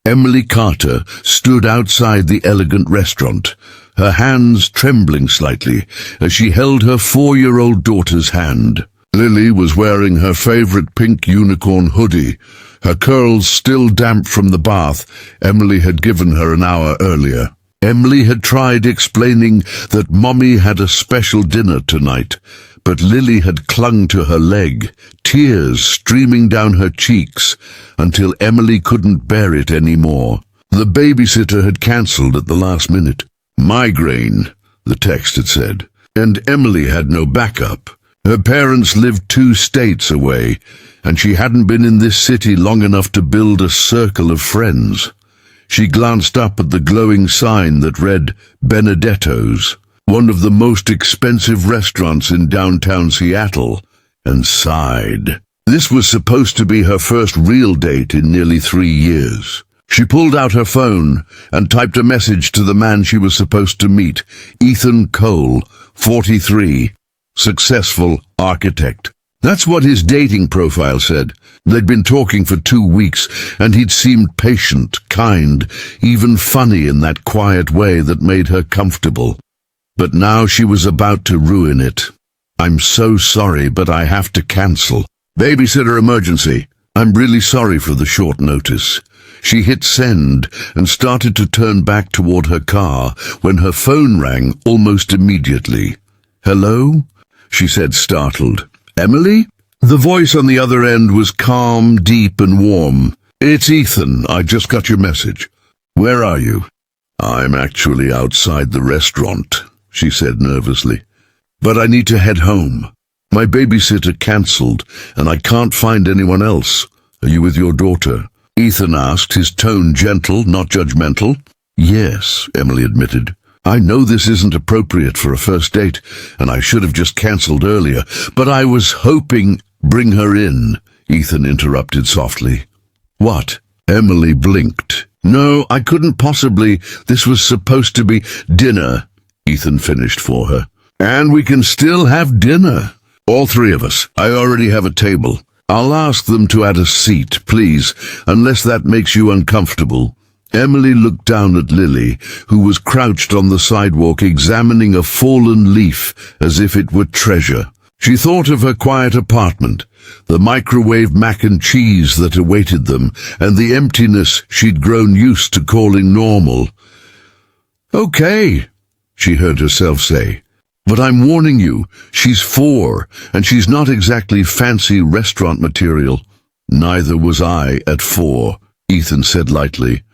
Emily Carter stood outside the elegant restaurant, her hands trembling slightly as she held her 4-year-old daughter's hand. Lily was wearing her favorite pink unicorn hoodie, her curls still damp from the bath Emily had given her an hour earlier. Emily had tried explaining that Mommy had a special dinner tonight, but Lily had clung to her leg, tears streaming down her cheeks, until Emily couldn't bear it anymore. The babysitter had cancelled at the last minute. Migraine, the text had said, and Emily had no backup. Her parents lived 2 states away, and she hadn't been in this city long enough to build a circle of friends. She glanced up at the glowing sign that read Benedetto's, one of the most expensive restaurants in downtown Seattle, and sighed. This was supposed to be her first real date in nearly 3 years. She pulled out her phone and typed a message to the man she was supposed to meet, Ethan Cole, 43, successful architect. That's what his dating profile said. They'd been talking for 2 weeks, and he'd seemed patient, kind, even funny in that quiet way that made her comfortable. But now she was about to ruin it. I'm so sorry, but I have to cancel. Babysitter emergency. I'm really sorry for the short notice. She hit send and started to turn back toward her car when her phone rang almost immediately. Hello? She said, startled. Emily? The voice on the other end was calm, deep, and warm. It's Ethan. I just got your message. Where are you? I'm actually outside the restaurant, she said nervously. But I need to head home. My babysitter cancelled, and I can't find anyone else. Are you with your daughter? Ethan asked, his tone gentle, not judgmental. Yes, Emily admitted. I know this isn't appropriate for a first date, and I should have just cancelled earlier, but I was hoping... Bring her in, Ethan interrupted softly. What? Emily blinked. No, I couldn't possibly. This was supposed to be dinner, Ethan finished for her. And we can still have dinner. All 3 of us. I already have a table. I'll ask them to add a seat, please, unless that makes you uncomfortable. Emily looked down at Lily, who was crouched on the sidewalk examining a fallen leaf as if it were treasure. She thought of her quiet apartment, the microwave mac and cheese that awaited them, and the emptiness she'd grown used to calling normal. Okay, she heard herself say, but I'm warning you, she's 4, and she's not exactly fancy restaurant material. Neither was I at 4, Ethan said lightly.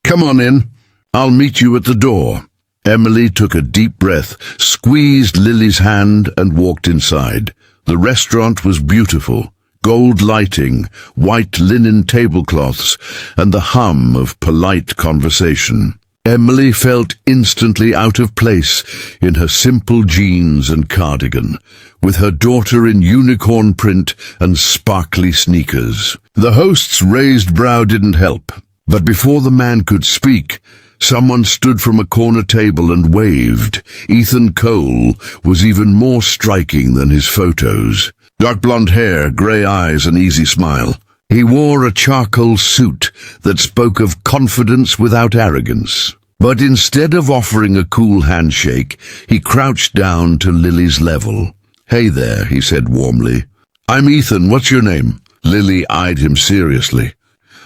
Come on in. I'll meet you at the door. Emily took a deep breath, squeezed Lily's hand, and walked inside. The restaurant was beautiful. Gold lighting, white linen tablecloths, and the hum of polite conversation. Emily felt instantly out of place in her simple jeans and cardigan, with her daughter in unicorn print and sparkly sneakers. The host's raised brow didn't help, but before the man could speak, someone stood from a corner table and waved. Ethan Cole was even more striking than his photos. Dark blonde hair, grey eyes, an easy smile. He wore a charcoal suit that spoke of confidence without arrogance. But instead of offering a cool handshake, he crouched down to Lily's level. Hey there, he said warmly. I'm Ethan, what's your name? Lily eyed him seriously.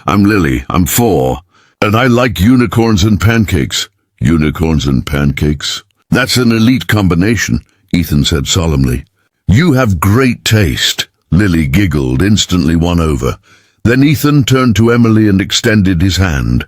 I'm Lily, I'm 4. And I like unicorns and pancakes. Unicorns and pancakes? That's an elite combination, Ethan said solemnly. You have great taste. Lily giggled, instantly won over. Then Ethan turned to Emily and extended his hand.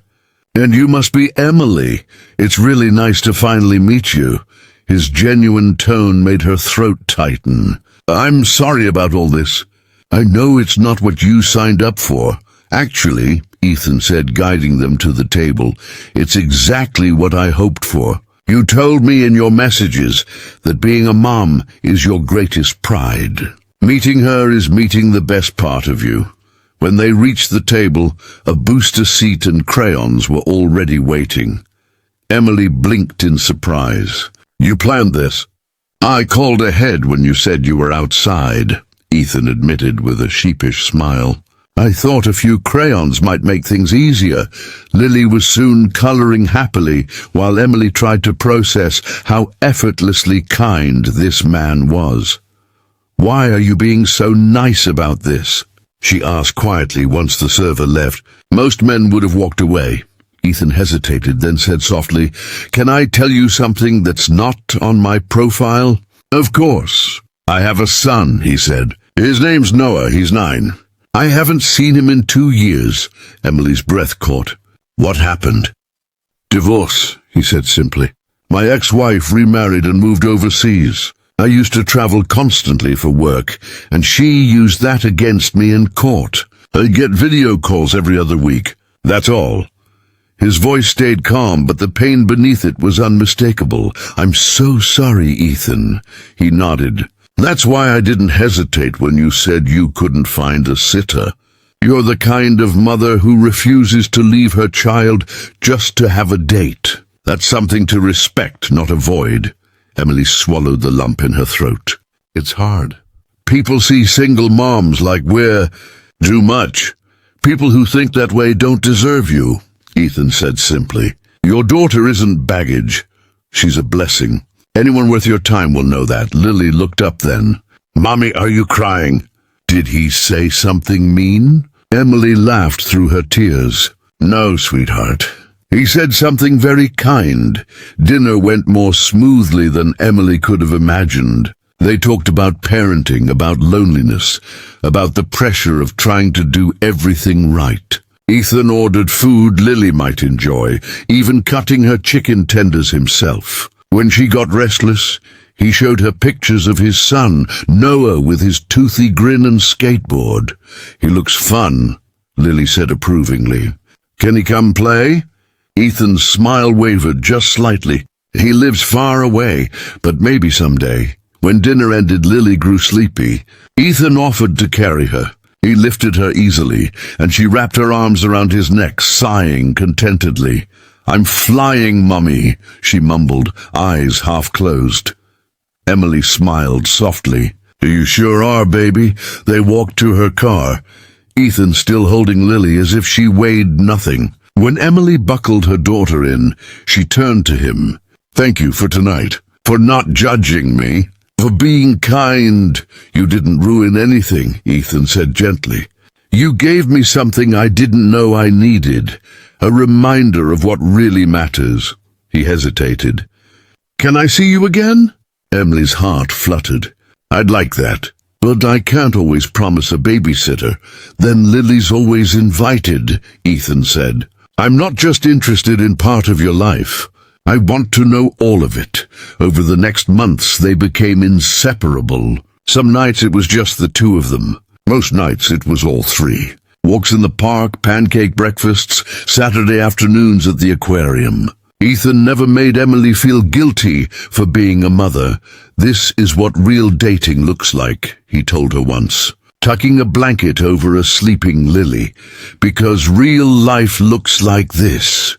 And you must be Emily. It's really nice to finally meet you. His genuine tone made her throat tighten. I'm sorry about all this. I know it's not what you signed up for. Actually, Ethan said, guiding them to the table, it's exactly what I hoped for. You told me in your messages that being a mom is your greatest pride. Meeting her is meeting the best part of you. When they reached the table, a booster seat and crayons were already waiting. Emily blinked in surprise. You planned this? I called ahead when you said you were outside, Ethan admitted with a sheepish smile. I thought a few crayons might make things easier. Lily was soon coloring happily, while Emily tried to process how effortlessly kind this man was. "Why are you being so nice about this?" she asked quietly once the server left. Most men would have walked away. Ethan hesitated, then said softly, "Can I tell you something that's not on my profile?" "Of course. I have a son," he said. "His name's Noah. He's 9. I haven't seen him in 2 years." Emily's breath caught. "What happened?" "Divorce," he said simply. "My ex-wife remarried and moved overseas. I used to travel constantly for work, and she used that against me in court. I'd get video calls every other week. That's all." His voice stayed calm, but the pain beneath it was unmistakable. "I'm so sorry, Ethan." He nodded. "That's why I didn't hesitate when you said you couldn't find a sitter. You're the kind of mother who refuses to leave her child just to have a date. That's something to respect, not avoid." Emily swallowed the lump in her throat. "It's hard. People see single moms like we're too much. People who think that way don't deserve you," Ethan said simply. "Your daughter isn't baggage. She's a blessing. Anyone worth your time will know that." Lily looked up then. "Mommy, are you crying?" "Did he say something mean?" Emily laughed through her tears. "No, sweetheart. He said something very kind." Dinner went more smoothly than Emily could have imagined. They talked about parenting, about loneliness, about the pressure of trying to do everything right. Ethan ordered food Lily might enjoy, even cutting her chicken tenders himself. When she got restless, he showed her pictures of his son, Noah, with his toothy grin and skateboard. "He looks fun," Lily said approvingly. "Can he come play?" Ethan's smile wavered just slightly. "He lives far away, but maybe someday." When dinner ended, Lily grew sleepy. Ethan offered to carry her. He lifted her easily, and she wrapped her arms around his neck, sighing contentedly. "I'm flying, Mummy," she mumbled, eyes half closed. Emily smiled softly. "You sure are, baby." They walked to her car, Ethan still holding Lily as if she weighed nothing. When Emily buckled her daughter in, she turned to him. "Thank you for tonight, for not judging me, for being kind." "You didn't ruin anything," Ethan said gently. "You gave me something I didn't know I needed, a reminder of what really matters." He hesitated. "Can I see you again?" Emily's heart fluttered. "I'd like that, but I can't always promise a babysitter." "Then Lily's always invited," Ethan said. "I'm not just interested in part of your life. I want to know all of it." Over the next months they became inseparable. Some nights it was just the two of them. Most nights it was all three. Walks in the park, pancake breakfasts, Saturday afternoons at the aquarium. Ethan never made Emily feel guilty for being a mother. "This is what real dating looks like," he told her once, tucking a blanket over a sleeping Lily, "because real life looks like this."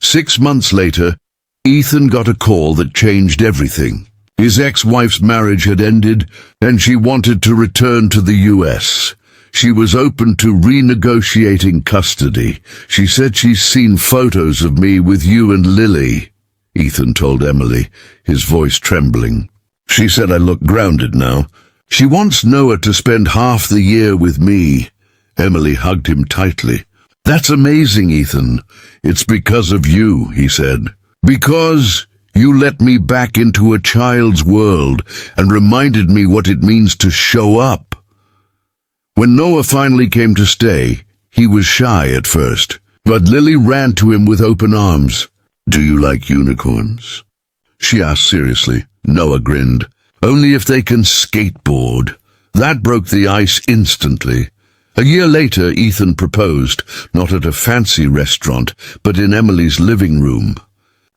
6 months later, Ethan got a call that changed everything. His ex-wife's marriage had ended, and she wanted to return to the U.S. She was open to renegotiating custody. "She said she's seen photos of me with you and Lily," Ethan told Emily, his voice trembling. "She said I look grounded now. She wants Noah to spend half the year with me." Emily hugged him tightly. "That's amazing, Ethan. It's because of you," he said. "Because you let me back into a child's world and reminded me what it means to show up." When Noah finally came to stay, he was shy at first, but Lily ran to him with open arms. "Do you like unicorns?" she asked seriously. Noah grinned. "Only if they can skateboard." That broke the ice instantly. A year later, Ethan proposed, not at a fancy restaurant, but in Emily's living room.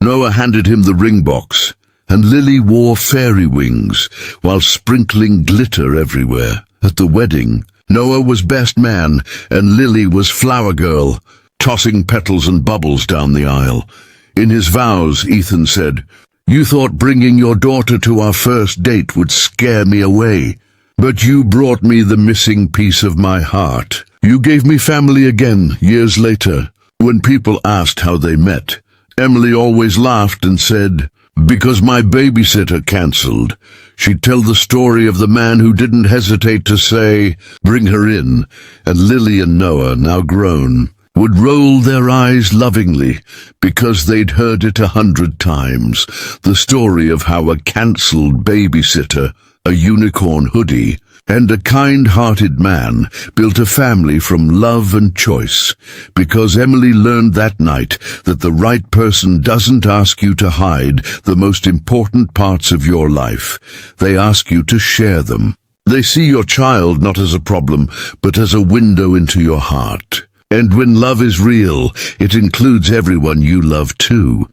Noah handed him the ring box, and Lily wore fairy wings while sprinkling glitter everywhere. At the wedding, Noah was best man, and Lily was flower girl, tossing petals and bubbles down the aisle. In his vows, Ethan said, "You thought bringing your daughter to our first date would scare me away. But you brought me the missing piece of my heart. You gave me family again years later. When people asked how they met, Emily always laughed and said, "Because my babysitter cancelled." She'd tell the story of the man who didn't hesitate to say, "Bring her in," and Lily and Noah, now grown, would roll their eyes lovingly because they'd heard it 100 times. The story of how a cancelled babysitter, a unicorn hoodie, and a kind-hearted man built a family from love and choice, because Emily learned that night that the right person doesn't ask you to hide the most important parts of your life. They ask you to share them. They see your child not as a problem, but as a window into your heart. And when love is real, it includes everyone you love too.